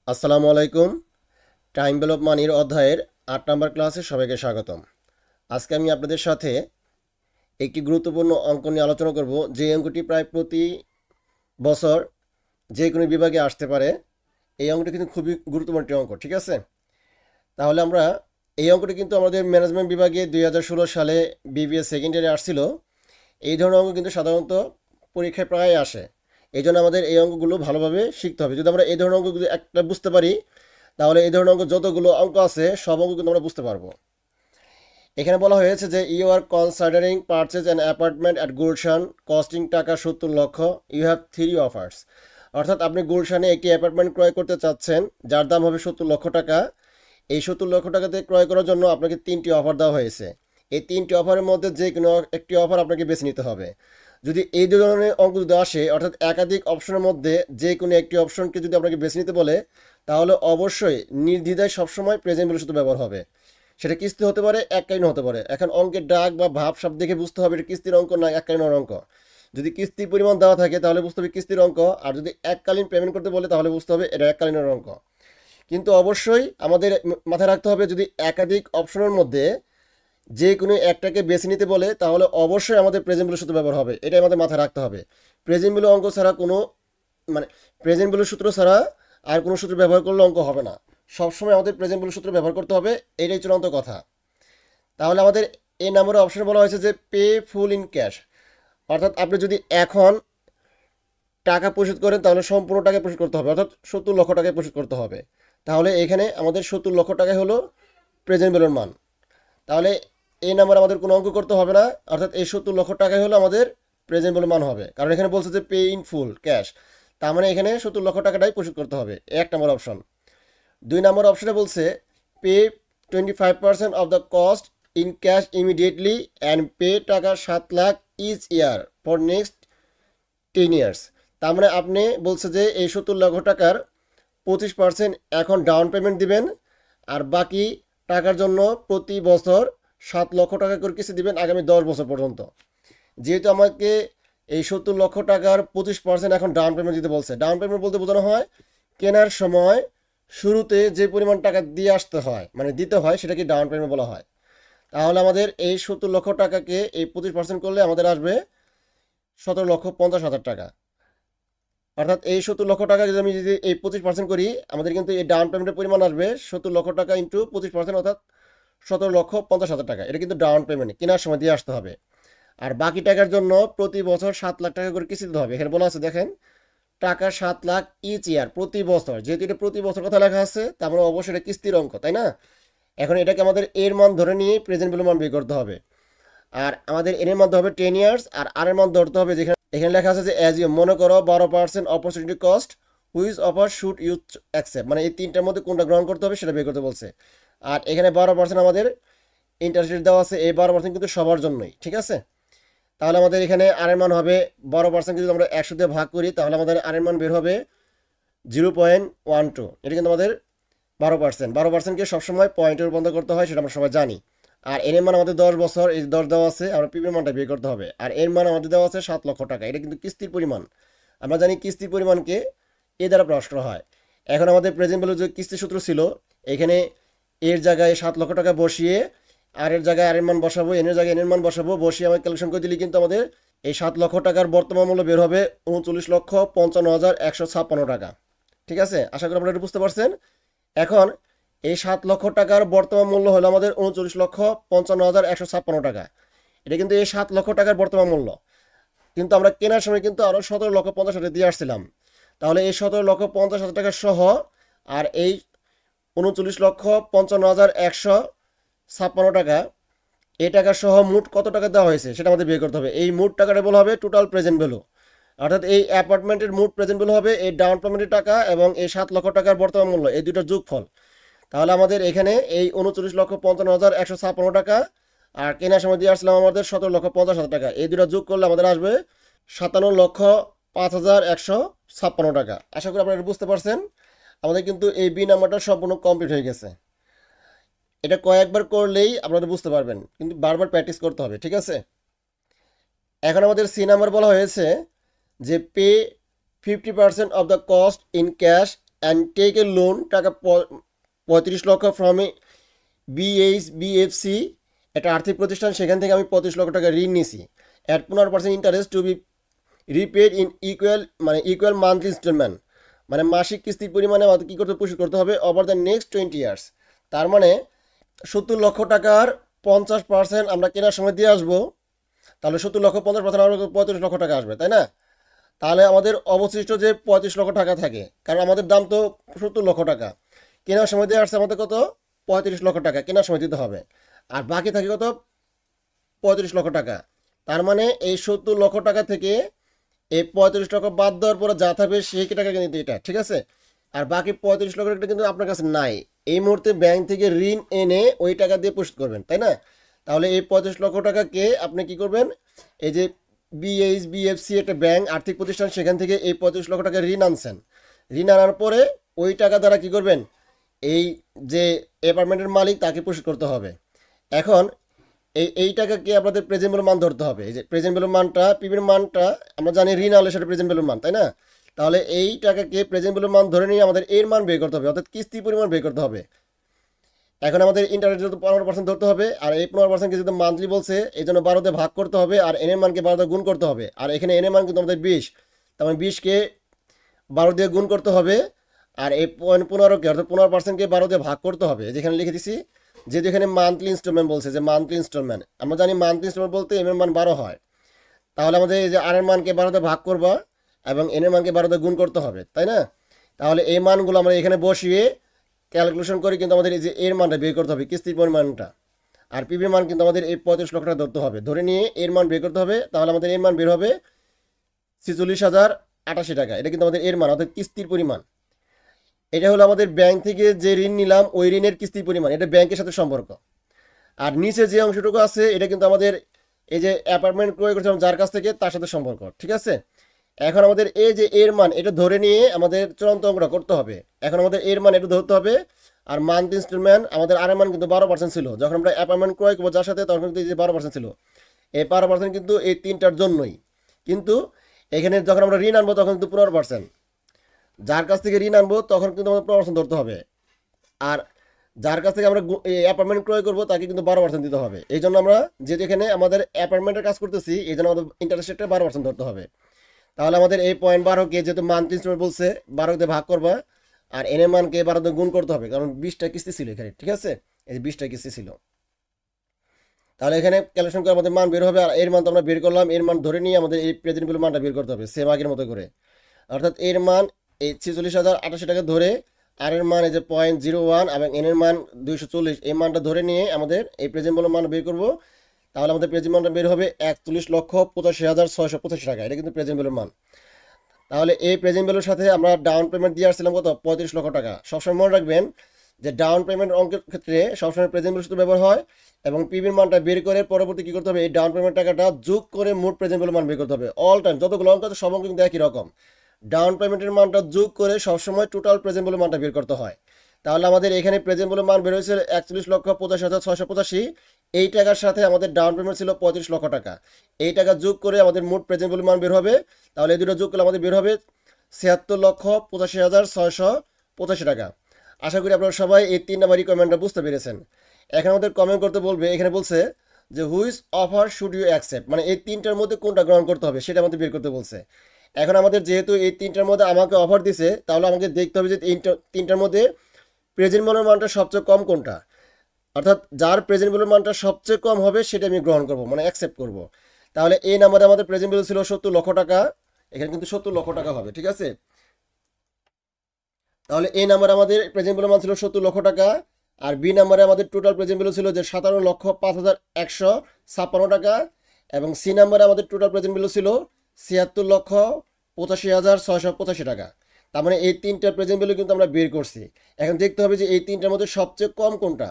আসসালামু আলাইকুম। Time value of মানির অধ্যায়ের ৮ নম্বর ক্লাসে সবাইকে স্বাগতম। আজকে আমি আপনাদের সাথে একটি গুরুত্বপূর্ণ অঙ্ক নিয়ে আলোচনা করব, যে অঙ্কটি প্রায় প্রতি বছর যে কোনো বিভাগে আসতে পারে। এই অঙ্কটি কিন্তু খুবই গুরুত্বপূর্ণ একটি অঙ্ক, ঠিক আছে? তাহলে আমরা এই অঙ্কটি কিন্তু আমাদের ম্যানেজমেন্ট বিভাগে ২০১৬ সালে বিবিএ সেকেন্ড ইয়ারে আসছিল। এই ধরনের অঙ্ক কিন্তু সাধারণত পরীক্ষায় প্রায় আসে। এই জন্য আমাদের এই অঙ্কগুলো ভালোভাবে শিখতে হবে। যদি আমরা এই ধরনের অঙ্কগুলো একটা বুঝতে পারি, তাহলে এই ধরনের অঙ্ক যতগুলো অঙ্ক আছে সব অঙ্ক কিন্তু আমরা বুঝতে পারবো। এখানে বলা হয়েছে যে you are considering purchase an apartment at Gulshan costing taka ৭০ লক্ষ, ইউ হ্যাভ থ্রি অফার্স। অর্থাৎ আপনি গুলশানে একটি অ্যাপার্টমেন্ট ক্রয় করতে চাচ্ছেন, যার দাম হবে ৭০ লক্ষ টাকা। এই ৭০ লক্ষ টাকাতে ক্রয় করার জন্য আপনাকে তিনটি অফার দেওয়া হয়েছে। এই তিনটি অফারের মধ্যে যে কোনো একটি অফার আপনাকে বেছে নিতে হবে। যদি এই ধরনের অঙ্ক যদি আসে, অর্থাৎ একাধিক অপশনের মধ্যে যে কোনো একটি অপশনকে যদি আপনাকে বেছে নিতে বলে, তাহলে অবশ্যই নির্দ্বিধায় সবসময় প্রেজেন্ট ভ্যালুর সাথে ব্যবহার হবে। সেটা কিস্তি হতে পারে, এককালীন হতে পারে। এখন অঙ্কের ডাক বা ভাব সব দেখে বুঝতে হবে এটা কিস্তির অঙ্ক না এককালীন অঙ্ক। যদি কিস্তির পরিমাণ দেওয়া থাকে তাহলে বুঝতে হবে কিস্তির অঙ্ক, আর যদি এককালীন পেমেন্ট করতে বলে তাহলে বুঝতে হবে এটা এককালীনের অঙ্ক। কিন্তু অবশ্যই আমাদের মাথায় রাখতে হবে, যদি একাধিক অপশনের মধ্যে যে কোনো একটাকে বেছে নিতে বলে তাহলে অবশ্যই আমাদের প্রেজেন্ট ভ্যালুর সূত্র ব্যবহার হবে। এটাই আমাদের মাথায় রাখতে হবে। প্রেজেন্ট ভ্যালু অঙ্ক ছাড়া কোনো মানে প্রেজেন্ট ভ্যালুর সূত্র ছাড়া আর কোনো সূত্র ব্যবহার করলে অঙ্ক হবে না। সবসময় আমাদের প্রেজেন্ট ভ্যালুর সূত্র ব্যবহার করতে হবে, এটাই চূড়ান্ত কথা। তাহলে আমাদের এই নাম্বারের অপশনে বলা হয়েছে যে পে ফুল ইন ক্যাশ, অর্থাৎ আপনি যদি এখন টাকা পরিশোধ করেন তাহলে সম্পূর্ণ টাকা পরিশোধ করতে হবে, অর্থাৎ ৭০ লক্ষ টাকায় পরিশোধ করতে হবে। তাহলে এখানে আমাদের ৭০ লক্ষ টাকাই হলো প্রেজেন্ট ভ্যালুর মান। তাহলে এই নাম্বার আমাদের কোনো অঙ্ক করতে হবে না, অর্থাৎ এই ৭০ লক্ষ টাকাই হলো আমাদের প্রেজেন্ট ভ্যালু মান হবে, কারণ এখানে বলছে যে পে ইন ফুল ক্যাশ। তার মানে এখানে ৭০ লক্ষ টাকাটাই পরিশোধ করতে হবে, এক নম্বর অপশন। দুই নম্বর অপশনে বলছে pay 25% of the cost in cash immediately and pay taka ৭ lakh each year for next 10 years. তার মানে আপনি বলছে যে এই ৭০ লক্ষ টাকার 25% এখন ডাউন পেমেন্ট দিবেন, আর বাকি টাকার জন্য প্রতি বছর ৭ লক্ষ টাকা করে কিস্তি দিবেন আগামী 10 বছর পর্যন্ত। যেহেতু আমাকে এই ৭০ লক্ষ টাকার 25% এখন ডাউন পেমেন্ট দিতে বলছে, ডাউন পেমেন্ট বলতে বোঝানো হয় কেনার সময় শুরুতে যে পরিমাণ টাকা দিয়ে আসতে হয়, মানে দিতে হয়, সেটাকে ডাউন পেমেন্ট বলা হয়। তাহলে আমাদের এই ৭০ লক্ষ টাকাকে এই 25% করলে আমাদের আসবে ১৭,৫০,০০০ টাকা। অর্থাৎ এই ৭০ লক্ষ টাকা যদি এই 25% করি, আমাদের কিন্তু এই ডাউন পেমেন্টের পরিমাণ আসবে ৭০ লক্ষ টাকা ইন্টু 25%, অর্থাৎ ১৭,৫০,০০০ টাকা। এটা কিন্তু ডাউন পেমেন্ট কেনার সময় দিয়ে আসতে হবে। আর বাকি টাকার জন্য প্রতি বছর ৭ লাখ টাকা করে কিস্তি দিতে হবে। এখানে বলা আছে দেখেন, টাকা ৭ লাখ ইচ ইয়ার, প্রতি বছর। যেহেতু এটা প্রতি বছর কথা লেখা আছে, তার মানে অবশ্যই এটা কিস্তির অঙ্ক, তাই না? এখন এটাকে আমাদের এর মান ধরে নিয়ে প্রেজেন্ট ভ্যালু মান বের করতে হবে। আর আমাদের এর মান ধরতে হবে 10 ইয়ার্স, আর আর এর মান ধরতে হবে যেখানে এখানে লেখা আছে যে অ্যাজ ইউ, মনে করো 12% opportunity cost, which offer should you accept, মানে এই তিনটার মধ্যে কোনটা গ্রহণ করতে হবে সেটা বের করতে বলছে। আর এখানে 12% আমাদের ইন্টারেস্ট রেট দেওয়া আছে, এই 12% কিন্তু সবার জন্যই, ঠিক আছে? তাহলে আমাদের এখানে আর এর মান হবে 12% যদি আমরা 100 দিয়ে ভাগ করি তাহলে আমাদের আর এর মান বের হবে 0.12। এটা কিন্তু আমাদের 12%কে সবসময় পয়েন্টের রূপান্তর করতে হয়, সেটা আমরা সবাই জানি। আর এর মান আমাদের 10 বছর, এই 10 দেওয়া আছে, আমরা পিপির মানটা বের করতে হবে। আর এর মান আমাদের দেওয়া আছে 7 লক্ষ টাকা, এটা কিন্তু কিস্তির পরিমাণ। আমরা জানি কিস্তির পরিমাণকে এ দ্বারা প্রকাশ করা হয়। এখন আমাদের প্রেজেন্ট ভ্যালু যে কিস্তির সূত্র ছিল, এখানে এর জায়গায় 7 লক্ষ টাকা বসিয়ে আর এর জায়গায় আর এর মান বসাবো, এনের জায়গায় এনের মান বসাবো, বসিয়ে আমাকে ক্যালকুলেশন করে দিলে কিন্তু আমাদের এই 7 লক্ষ টাকার বর্তমান মূল্য বের হবে ৩৯,৫৫,১৫৬ টাকা। ঠিক আছে, আশা করি আপনারা এটা বুঝতে পারছেন। এখন এই 7 লক্ষ টাকার বর্তমান মূল্য হলো আমাদের ৩৯,৫৫,১৫৬ টাকা। এটা কিন্তু এই 7 লক্ষ টাকার বর্তমান মূল্য, কিন্তু আমরা কেনার সময় কিন্তু আরও ১৭,৫০,০০০ দিয়ে আসছিলাম। তাহলে এই ১৭,৫০,০০০ টাকা সহ আর এই ৩৯,৫৫,১৫৬ টাকা, এই টাকা সহ মোট কত টাকা দেওয়া হয়েছে সেটা আমাদের বের করতে হবে। এই মোট টাকাটা বলা হবে টোটাল প্রেজেন্ট ভ্যালু, অর্থাৎ এই অ্যাপার্টমেন্টের মোট প্রেজেন্ট ভ্যালু হবে এই ডাউন পেমেন্টের টাকা এবং এই ৭ লক্ষ টাকার বর্তমান মূল্য, এই দুটোর যোগফল। তাহলে আমাদের এখানে এই ৩৯,৫৫,১৫৬ টাকা আর কেনার সময় দিয়ে আসলাম আমাদের ১৭,৫০,০০০ টাকা, এই দুটো যোগ করলে আমাদের আসবে ৫৭,০৫,১৫৬ টাকা। আশা করি আপনারা বুঝতে পারছেন। আমাদের কিন্তু এই বি নাম্বারটা সম্পূর্ণ কমপ্লিট হয়ে গেছে। এটা কয়েকবার করলেই আপনারা বুঝতে পারবেন, কিন্তু বারবার প্র্যাকটিস করতে হবে, ঠিক আছে? এখন আমাদের সি নাম্বার বলা হয়েছে যে pay 50% of the cost in cash and take a loan taka 35 লক্ষ ফ্রম এ বিএইচবিএফসি, একটা আর্থিক প্রতিষ্ঠান, সেখান থেকে আমি 35 লক্ষ টাকা ঋণ নিছি at 15% interest to be repaid in equal monthly instalment, মানে মাসিক কিস্তির পরিমাণে আমাদের কী করতে পরিশোধ করতে হবে ওভার দ্য নেক্সট 20 ইয়ার্স। তার মানে 70 লক্ষ টাকার 50% আমরা কেনার সময় দিয়ে আসবো, তাহলে 70 লক্ষ 50% আমরা 35 লক্ষ টাকা আসবে, তাই না? তাহলে আমাদের অবশিষ্ট যে 35 লক্ষ টাকা থাকে, কারণ আমাদের দাম তো 70 লক্ষ টাকা, কেনার সময় দিয়ে আসছে আমাদের কত 35 লক্ষ টাকা কেনার সময় দিতে হবে, আর বাকি থাকে কত 35 লক্ষ টাকা। তার মানে এই 70 লক্ষ টাকা থেকে এই 35 লক্ষ বাদ দেওয়ার পরে যা থাকবে সেই টাকা কিন্তু এটা, ঠিক আছে? আর বাকি 35 লক্ষ টাকা কিন্তু আপনার কাছে নাই, এই মুহূর্তে ব্যাংক থেকে ঋণ এনে ওই টাকা দিয়ে পরিশোধ করবেন, তাই না? তাহলে এই 35 লক্ষ টাকাকে আপনি কি করবেন, এই যে বিএইচবিএফসি একটা ব্যাংক আর্থিক প্রতিষ্ঠান, সেখান থেকে এই 35 লক্ষ টাকা ঋণ আনছেন, ঋণ আনার পরে ওই টাকা দ্বারা কি করবেন, এই যে অ্যাপার্টমেন্টের মালিক তাকে পরিশোধ করতে হবে। এখন এই টাকাকে আপনাদের প্রেজেন্ট ভ্যালু মান ধরতে হবে। এই যে প্রেজেন্ট ভ্যালু মানটা, পিবির মানটা আমরা জানি ঋণ আনলে সেটা প্রেজেন্ট ভ্যালু মান, তাই না? তাহলে এই টাকাকে প্রেজেন্ট ভ্যালু মান ধরে নিয়ে আমাদের এর মান বের করতে হবে, অর্থাৎ কিস্তি পরিমাণ বের করতে হবে। এখন আমাদের ইন্টারেস্ট যেহেতু 15% ধরতে হবে, আর এই 15%কে যেহেতু মান্থলি বলছে এই জন্য 12 দিয়ে ভাগ করতে হবে, আর এন এর মানকে 12 দিয়ে গুণ করতে হবে, আর এখানে এন এর মান কিন্তু আমাদের 20, তার মানে 20কে 12 দিয়ে গুণ করতে হবে, আর এই 15কে অর্থাৎ 15%কে 12 দিয়ে ভাগ করতে হবে, যেখানে লিখে দিছি। যেহেতু এখানে মান্থলি ইনস্টলমেন্ট বলছে, যে মান্থলি ইনস্টলমেন্ট, আমরা জানি মান্থলি ইনস্টলমেন্ট বলতে এম এর মান 12 হয়, তাহলে আমাদের এই যে আর এর মানকে 12 দিয়ে ভাগ করবা এবং এন এর মানকে 12 দিয়ে গুণ করতে হবে, তাই না? তাহলে এই মানগুলো আমরা এখানে বসিয়ে ক্যালকুলেশন করে কিন্তু আমাদের এই যে এর মানটা বের করতে হবে, কিস্তির পরিমাণটা। আর পিবির মান কিন্তু আমাদের এই 35 লক্ষ টাকা ধরতে হবে, ধরে নিয়ে এর মান বের করতে হবে, তাহলে আমাদের এর মান বের হবে 46,088 টাকা। এটা কিন্তু আমাদের এর মান, অর্থাৎ কিস্তির পরিমাণ। এটা হলো আমাদের ব্যাংক থেকে যে ঋণ নিলাম ওই ঋণের কিস্তির পরিমাণ, এটা ব্যাংকের সাথে সম্পর্ক। আর নিচে যে অংশটুকু আছে এটা কিন্তু আমাদের এই যে অ্যাপার্টমেন্ট ক্রয় করছিলাম যার কাছ থেকে তার সাথে সম্পর্ক, ঠিক আছে? এখন আমাদের এই যে এর মান এটা ধরে নিয়ে আমাদের চূড়ান্ত অঙ্কটা করতে হবে। এখন আমাদের এর মান এটা ধরতে হবে, আর মান্থ ইনস্টলমেন্ট আমাদের আর এর মান কিন্তু 12% ছিল, যখন আমরা অ্যাপার্টমেন্ট ক্রয় করবো যার সাথে তখন কিন্তু এই যে 12% ছিল। এই 12% কিন্তু এই তিনটার জন্যই, কিন্তু এখানে যখন আমরা ঋণ আনবো তখন কিন্তু 15%, যার কাছ থেকে ঋণ আনবো তখন কিন্তু আমাদের 15% ধরতে হবে, আর যার কাছ থেকে আমরা অ্যাপার্টমেন্ট ক্রয় করবো তাকে কিন্তু 12% দিতে হবে। এই জন্য আমরা যেহেতু এখানে আমাদের অ্যাপার্টমেন্টের কাজ করতেছি এই জন্য আমাদের ইন্টারেস্ট রেটটা 12% ধরতে হবে। তাহলে আমাদের এই 0.12কে যেহেতু মান্থলি ইনস্টলমেন্ট বলছে 12 দিয়ে ভাগ করবা, আর এন এর মানকে 12 দিয়ে গুণ করতে হবে, কারণ 20টা কিস্তি ছিল এখানে, ঠিক আছে? এই যে 20টা কিস্তি ছিল, তাহলে এখানে ক্যালকুলেশন করে আমাদের মান বের হবে, আর এর মান তো আমরা বের করলাম, এর মান ধরে নিয়ে আমাদের এই প্রেজেন্ট ভ্যালু মানটা বের করতে হবে সেম আগের মতো করে, অর্থাৎ এর মান এই 46,088 টাকা ধরে, আর এর মান এই যে 0.01 এবং এন এর মান 240, এই মানটা ধরে নিয়ে আমাদের এই প্রেজেন্ট ভ্যালু মান বের করবো। তাহলে আমাদের প্রেজেন্ট মানটা বের হবে 41,85,685 টাকা, এটা কিন্তু প্রেজেন্ট ভ্যালুর মান। তাহলে এই প্রেজেন্ট ভ্যালুর সাথে আমরা ডাউন পেমেন্ট দিয়ে আসছিলাম কত 35 লক্ষ টাকা। সবসময় মনে রাখবেন যে ডাউন পেমেন্ট অঙ্কের ক্ষেত্রে সবসময় প্রেজেন্ট ভ্যালু শুধু ব্যবহার হয়, এবং পিবির মানটা বের করে পরবর্তী কী করতে হবে, এই ডাউন পেমেন্ট টাকাটা যোগ করে মোট প্রেজেন্ট ভ্যালু মান বের করতে হবে। অল টাইম যতগুলো অঙ্ক আছে সব অঙ্ক কিন্তু একই রকম, ডাউন পেমেন্টের মানটা যোগ করে সবসময় টোটাল প্রেজেন্ট ভ্যালু মানটা বের করতে হয়। তাহলে আমাদের এখানে প্রেজেন্ট ভ্যালু মান বের হয়েছে 41,85,685, এই টাকার সাথে আমাদের ডাউন পেমেন্ট ছিল 35 লক্ষ টাকা, এই টাকা যোগ করে আমাদের মোট প্রেজেন্ট ভ্যালু মান বের হবে। তাহলে এই দুটো যোগ করলে আমাদের বের হবে 76,85,685 টাকা। আশা করি আপনারা সবাই এই 3 নাম্বার রিকোয়ারমেন্টটা বুঝতে পেরেছেন। এখন আমাদের কমেন্ট করতে বলবে, এখানে বলছে যে which offer should you accept, মানে এই তিনটার মধ্যে কোনটা গ্রহণ করতে হবে সেটা আমাদের বের করতে বলছে। এখন আমাদের যেহেতু এই তিনটার মধ্যে আমাকে অফার দিছে, তাহলে আমাকে দেখতে হবে যে তিনটার মধ্যে প্রেজেন্ট ভ্যালুর মানটা সবচেয়ে কম কোনটা, অর্থাৎ যার প্রেজেন্ট ভ্যালুর মানটা সবচেয়ে কম হবে সেটা আমি গ্রহণ করব, মানে অ্যাকসেপ্ট করব। তাহলে এই নাম্বারে আমাদের প্রেজেন্ট ভ্যালু ছিল 70 লক্ষ টাকা, এখানে কিন্তু 70 লক্ষ টাকা হবে, ঠিক আছে? তাহলে এই নাম্বারে আমাদের প্রেজেন্ট ভ্যালু মান ছিল 70 লক্ষ টাকা, আর বি নাম্বারে আমাদের টোটাল প্রেজেন্ট ভ্যালু ছিল যে 57,05,156 টাকা, এবং সি নাম্বারে আমাদের টোটাল প্রেজেন্ট ভ্যালু ছিল 76,85,685 টাকা। তার মানে এই তিনটা প্রেজেন্ট ভ্যালু কিন্তু আমরা বের করছি। এখন দেখতে হবে যে এই তিনটার মধ্যে সবচেয়ে কম কোনটা।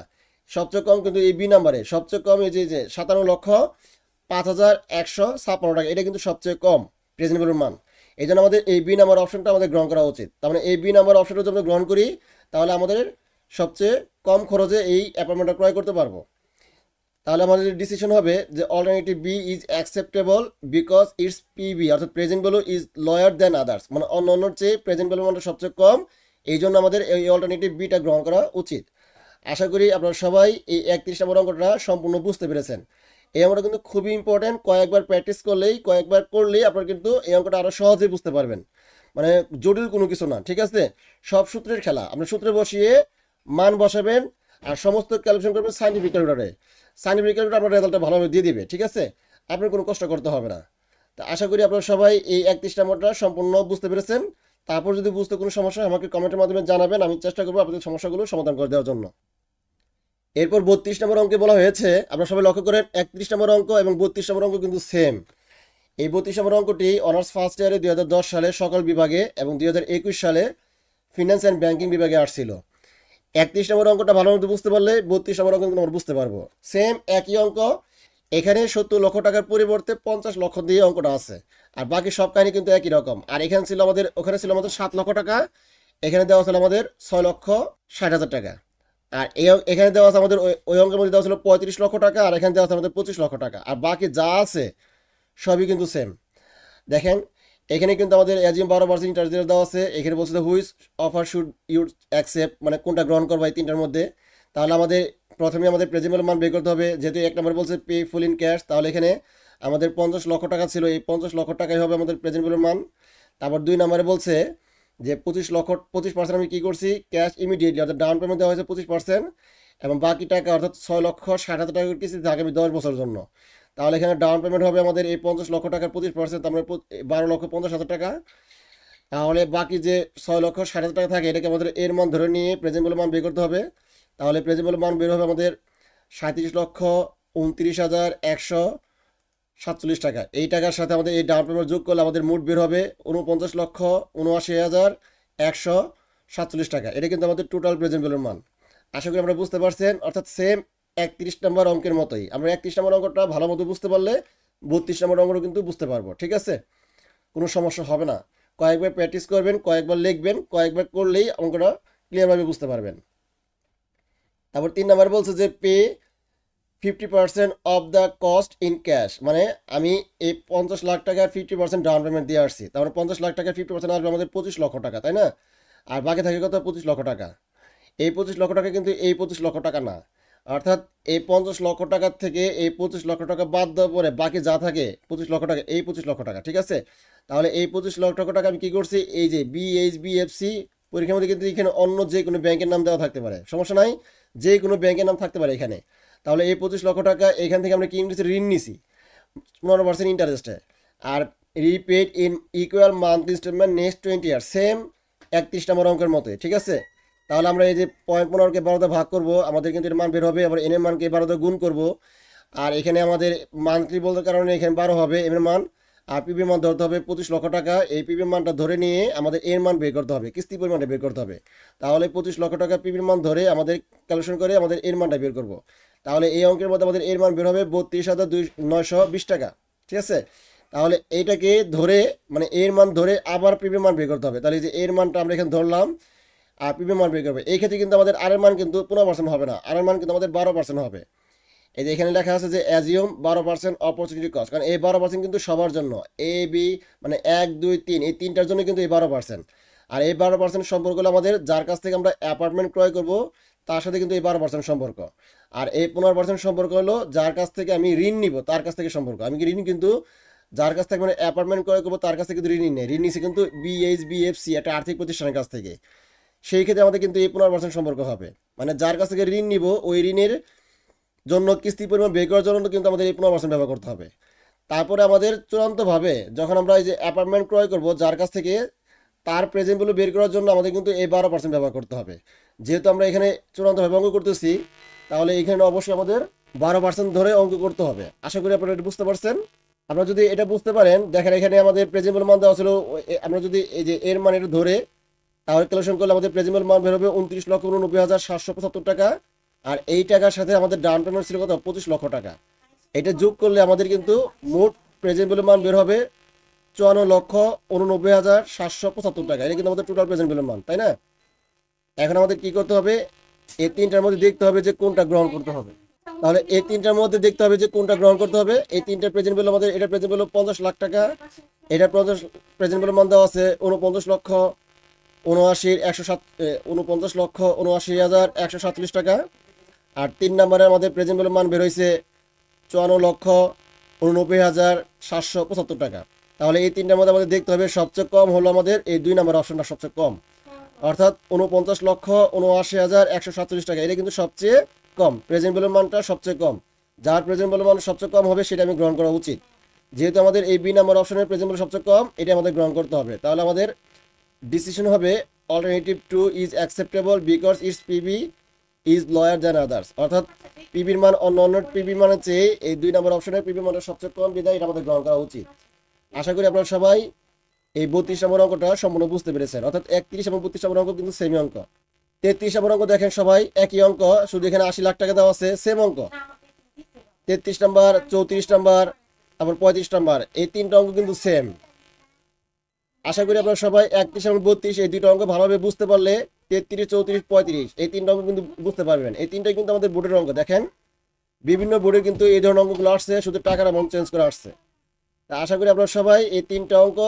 সবচেয়ে কম কিন্তু এই বি নাম্বারে, সবচেয়ে কম এই যে 57,05,156 টাকা, এটা কিন্তু সবচেয়ে কম প্রেজেন্ট ভ্যালুর মান। এই জন্য আমাদের এই বি নাম্বার অপশনটা আমাদের গ্রহণ করা উচিত। তার মানে এই বি নাম্বার অপশনটা যদি আমরা গ্রহণ করি তাহলে আমাদের সবচেয়ে কম খরচে এই অ্যাপার্টমেন্টটা ক্রয় করতে পারবো। তাহলে আমাদের ডিসিশন হবে যে alternative B is acceptable because it's PB, অর্থাৎ present value is lower than others, মানে অন্য অন্যর চেয়ে প্রেজেন্ট ভ্যালু মানটা সবচেয়ে কম, এই জন্য আমাদের এই অল্টারনেটিভ বিটা গ্রহণ করা উচিত। আশা করি আপনারা সবাই এই 31 নম্বর অঙ্কটা সম্পূর্ণ বুঝতে পেরেছেন। এই অঙ্কটা কিন্তু খুবই ইম্পর্টেন্ট, কয়েকবার প্র্যাকটিস কয়েকবার করলেই আপনারা কিন্তু এই অঙ্কটা আরও সহজেই বুঝতে পারবেন। মানে জটিল কোনো কিছু না, ঠিক আছে? সব সূত্রের খেলা, আপনি সূত্রে বসিয়ে মান বসাবেন আর সমস্ত ক্যালকুলেশন করবেন সাইন্টিফিক ক্যালকুলেটরে। সাইন্টিফিক ক্যালকুলেটর আপনার রেজাল্টটা ভালোভাবে দিয়ে দিবে, ঠিক আছে? আপনার কোনো কষ্ট করতে হবে না। তা আশা করি আপনারা সবাই এই 31 নম্বরটা সম্পূর্ণ বুঝতে পেরেছেন। তারপর যদি বুঝতে কোনো সমস্যা হয় আমাকে কমেন্টের মাধ্যমে জানাবেন, আমি চেষ্টা করবো আপনাদের সমস্যাগুলো সমাধান করে দেওয়ার জন্য। এরপর 32 নম্বর অঙ্কে বলা হয়েছে, আপনারা সবাই লক্ষ্য করেন 31 নম্বর অঙ্ক এবং 32 নম্বর অঙ্ক কিন্তু সেম। এই 32 নম্বর অঙ্কটি অনার্স ফার্স্ট ইয়ারে 2010 সালে সকল বিভাগে এবং 2021 সালে ফিনান্স অ্যান্ড ব্যাংকিং বিভাগে আসছিল। 31 নম্বর অঙ্কটা ভালো মতো বুঝতে পারলে 32 নম্বর অঙ্ক কিন্তু আমরা বুঝতে পারবো। সেম একই অঙ্ক, এখানে 70 লক্ষ টাকার পরিবর্তে 50 লক্ষ দিয়ে অঙ্কটা আছে, আর বাকি সব কাহিনী কিন্তু একই রকম। আর এখানে ছিল আমাদের 7 লক্ষ টাকা, এখানে দেওয়া ছিল আমাদের 6,60,000 টাকা। আর এখানে দেওয়া আছে আমাদের ওই অঙ্কের মধ্যে দেওয়া ছিল 35 লক্ষ টাকা, আর এখানে দেওয়া আছে আমাদের 25 লক্ষ টাকা, আর বাকি যা আছে সবই কিন্তু সেম। দেখেন এখানে কিন্তু আমাদের অ্যাজিউম 12% ইন্টারেস্ট রেট দেওয়া আছে। এখানে বলছে which offer should you accept, মানে কোনটা গ্রহণ করবো এই তিনটার মধ্যে। তাহলে আমাদের প্রথমে আমাদের প্রেজেন্ট মান বের করতে হবে। যেহেতু এক নম্বরে বলছে পে ফুল ইন ক্যাশ, তাহলে এখানে আমাদের 50 লক্ষ টাকা ছিল, এই 50 লক্ষ টাকাই হবে আমাদের প্রেজেন্ট মান। তারপর 2 নম্বরে বলছে যে 25% আমি কী করছি, ক্যাশ ইমিডিয়েটলি, অর্থাৎ ডাউন পেমেন্ট দেওয়া হয়েছে 25%, এবং বাকি টাকা অর্থাৎ 6,60,000 টাকা কিস্তিতে আগামী 10 বছরের জন্য। তাহলে এখানে ডাউন পেমেন্ট হবে আমাদের এই 50 লক্ষ টাকার 25%, আমরা 12,50,000 টাকা। তাহলে বাকি যে 6,60,000 টাকা থাকে এটাকে আমাদের এর মান ধরে নিয়ে প্রেজেন্ট মান বের করতে হবে। তাহলে প্রেজেন্ট মান বের হবে আমাদের 37,29,147 টাকা। এই টাকার সাথে আমাদের এই ডাউন পেমেন্ট যোগ করলে আমাদের মোট বের হবে 49,79,147 টাকা। এটা কিন্তু আমাদের টোটাল প্রেজেন্ট মান। আশা করি আমরা বুঝতে পারছেন। অর্থাৎ সেম 31 নম্বর অঙ্কের মতোই, আমরা 31 নম্বর অঙ্কটা ভালো মতো বুঝতে পারলে 32 নম্বর অঙ্কটা কিন্তু বুঝতে পারবো, ঠিক আছে? কোনো সমস্যা হবে না। কয়েকবার প্র্যাকটিস করবেন, কয়েকবার লিখবেন, কয়েকবার করলেই অঙ্কটা ক্লিয়ারভাবে বুঝতে পারবেন। তারপর 3 নম্বর বলছে যে pay 50% of the cost in cash, মানে আমি এই 50 লাখ টাকার 50% ডাউন পেমেন্ট দিয়ে আসছি, তারপরে 50 লাখ টাকার 50% আসবে আমাদের 25 লক্ষ টাকা, তাই না? আর বাকি থাকে কত, 25 লক্ষ টাকা। এই 25 লক্ষ টাকা কিন্তু এই 25 লক্ষ টাকা না, অর্থাৎ এই 50 লক্ষ টাকার থেকে এই 25 লক্ষ টাকা বাদ দেওয়ার পরে বাকি যা থাকে 25 লক্ষ টাকা, এই 25 লক্ষ টাকা, ঠিক আছে? তাহলে এই 25 লক্ষ টাকা আমি কী করছি, এই যে BHBFC পরীক্ষার মধ্যে কিন্তু এখানে অন্য যে কোনো ব্যাংকের নাম দেওয়া থাকতে পারে, সমস্যা নাই, যে কোনো ব্যাংকের নাম থাকতে পারে এখানে। তাহলে এই 25 লক্ষ টাকা এখান থেকে আমরা কি নিয়েছি, ঋণ নিছি 15% ইন্টারেস্টে, আর repaid in equal monthly instalment next 20 year, same 31 number অঙ্কের মতোই, ঠিক আছে? তাহলে আমরা এই যে 0.15কে 12 ভাগ করব, আমাদের কিন্তু এর মান বের হবে, আবার এনের মানকে 12 গুণ করব, আর এখানে আমাদের মান্থলি বলতে কারণে এখানে 12 হবে এর মান, আর পিবির মান ধরতে হবে 25 লক্ষ টাকা। এই পিবির মানটা ধরে নিয়ে আমাদের এর মান বের করতে হবে, কিস্তি পরিমাণটা বের করতে হবে। তাহলে 25 লক্ষ টাকা পিবির মান ধরে আমাদের ক্যালকুলেশন করে আমাদের এর মানটা বের করব। তাহলে এই অঙ্কের মধ্যে আমাদের এর মান বের হবে 32,920 টাকা, ঠিক আছে? তাহলে এইটাকে ধরে মানে এর মান ধরে আবার পিবির মান বের করতে হবে। তাহলে এই যে এর মানটা আমরা এখানে ধরলাম, আর পিবি মান বের করবে। এই ক্ষেত্রে কিন্তু আমাদের আর এর মান কিন্তু 15% হবে না, আর এর মান কিন্তু আমাদের 12% হবে। এই যে এখানে লেখা আছে যে অ্যাজিউম 12% অপরচুনিটি কস্ট, কারণ এই 12% কিন্তু সবার জন্য, এ বি মানে 1 2 3 এই তিনটার জন্য কিন্তু এই 12%। আর এই 12% সম্পর্ক হলো আমাদের যার কাছ থেকে আমরা অ্যাপার্টমেন্ট ক্রয় করব তার সাথে কিন্তু এই 12% সম্পর্ক। আর এই 15% সম্পর্ক হলো যার কাছ থেকে আমি ঋণ নিব তার কাছ থেকে সম্পর্ক। আমি কি ঋণ কিন্তু যার কাছ থেকে মানে অ্যাপার্টমেন্ট ক্রয় করবো তার কাছ থেকে কিন্তু ঋণ নেই, ঋণ নিচ্ছে কিন্তু BHBFC একটা আর্থিক প্রতিষ্ঠানের কাছ থেকে। সেই ক্ষেত্রে আমাদের কিন্তু এই 15% সম্পর্ক হবে, মানে যার কাছ থেকে ঋণ নিব ওই ঋণের জন্য কিস্তি পরিমাণ বের করার জন্য কিন্তু আমাদের এই 15% ব্যবহার করতে হবে। তারপরে আমাদের চূড়ান্তভাবে যখন আমরা এই যে অ্যাপার্টমেন্ট ক্রয় করব যার কাছ থেকে তার প্রেজেন্ট ভ্যালু বের করার জন্য আমাদের কিন্তু এই 12% ব্যবহার করতে হবে। যেহেতু আমরা এখানে চূড়ান্তভাবে অঙ্ক করতেছি তাহলে এখানে অবশ্যই আমাদের 12% ধরে অঙ্ক করতে হবে। আশা করি আপনারা এটা বুঝতে পারছেন। আপনারা যদি এটা বুঝতে পারেন, দেখেন এখানে আমাদের প্রেজেন্ট ভ্যালু মান দেওয়া ছিল, আমরা যদি এই যে এর মান এটা ধরে তাহলে ক্যালকুলেশন করলে আমাদের প্রেজেন্ট মান বের হবে 29,89,775 টাকা। আর এই টাকার সাথে আমাদের ডাউন পেমেন্ট ছিল কত, 25 লক্ষ টাকা। এটা যোগ করলে আমাদের কিন্তু মোট প্রেজেন্ট ভ্যালু মান বের হবে 54,89,775 টাকা। এটা কিন্তু আমাদের টোটাল প্রেজেন্ট ভ্যালু মান, তাই না? এখন আমাদের কি করতে হবে, এই তিনটার মধ্যে দেখতে হবে যে কোনটা গ্রহণ করতে হবে। তাহলে এই তিনটার মধ্যে দেখতে হবে যে কোনটা গ্রহণ করতে হবে। এই তিনটার প্রেজেন্ট ভ্যালু আমাদের, এটা প্রেজেন্ট ভ্যালু 50 লাখ টাকা, এটা প্রেজেন্ট ভ্যালু মান দেওয়া আছে 49 লক্ষ 49,147,147 টাকা। আর 3 নম্বরে আমাদের প্রেজেন্ট ভ্যালুর মান বের হয়েছে 54,89,775 টাকা। তাহলে এই তিনটার মধ্যে আমাদের দেখতে হবে সবচেয়ে কম হলো আমাদের এই 2 নম্বর অপশনটা সবচেয়ে কম, অর্থাৎ 49,79,147 টাকা। এটা কিন্তু সবচেয়ে কম, প্রেজেন্ট ভ্যালুর মানটা সবচেয়ে কম। যার প্রেজেন্ট ভ্যালুর মান সবচেয়ে কম হবে সেটা আমি গ্রহণ করা উচিত। যেহেতু আমাদের এই বি নাম্বার অপশনের প্রেজেন্ট ভ্যালু সবচেয়ে কম, এটা আমাদের গ্রহণ করতে হবে। তাহলে আমাদের ডিসিশন হবে alternative 2 is acceptable because it's PB is lower than others, অর্থাৎ পিবির মান অন্য পিবির মানের চেয়ে এই 2 নম্বর অপশনের পিবির মানটা সবচেয়ে কম, বিধায় এটা আমাদের গ্রহণ করা উচিত। আশা করি আপনারা সবাই এই 32 নম্বর অঙ্কটা সম্পূর্ণ বুঝতে পেরেছেন, অর্থাৎ 31 এবং 32 নম্বর অঙ্ক কিন্তু সেমি অঙ্ক। 33 নম্বর অঙ্ক দেখেন সবাই একই অঙ্ক, শুধু এখানে 80 লাখ টাকা দেওয়া আছে, সেম অঙ্ক। 33 নাম্বার, 34 নাম্বার, তারপর 35 নাম্বার, এই 3টা অঙ্ক কিন্তু সেম। আশা করি আপনারা সবাই 31 এবং 32 এই 2টা অঙ্ক ভালোভাবে বুঝতে পারলে 33, 34, 35 এই 3টা অঙ্ক কিন্তু বুঝতে পারবেন। এই 3টাই কিন্তু আমাদের বোর্ডের অঙ্ক। দেখেন বিভিন্ন বোর্ডে কিন্তু এই ধরনের অঙ্কগুলো আসছে, শুধু টাকার অ্যামাউন্ট চেঞ্জ করে আসছে। তা আশা করি আপনারা সবাই এই 3টা অঙ্ক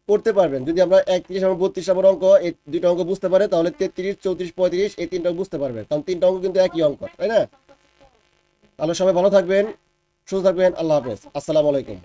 করতে পারবেন। যদি আমরা 31 এবং 32 নম্বর অঙ্ক এই 2টা অঙ্ক বুঝতে পারে, তাহলে 33, 34, 35 এই 3টা বুঝতে পারবেন, কারণ 3টা অঙ্ক কিন্তু একই অঙ্ক, তাই না? তাহলে সবাই ভালো থাকবেন, সুস্থ থাকবেন। আল্লাহ হাফেজ, আসসালামু আলাইকুম।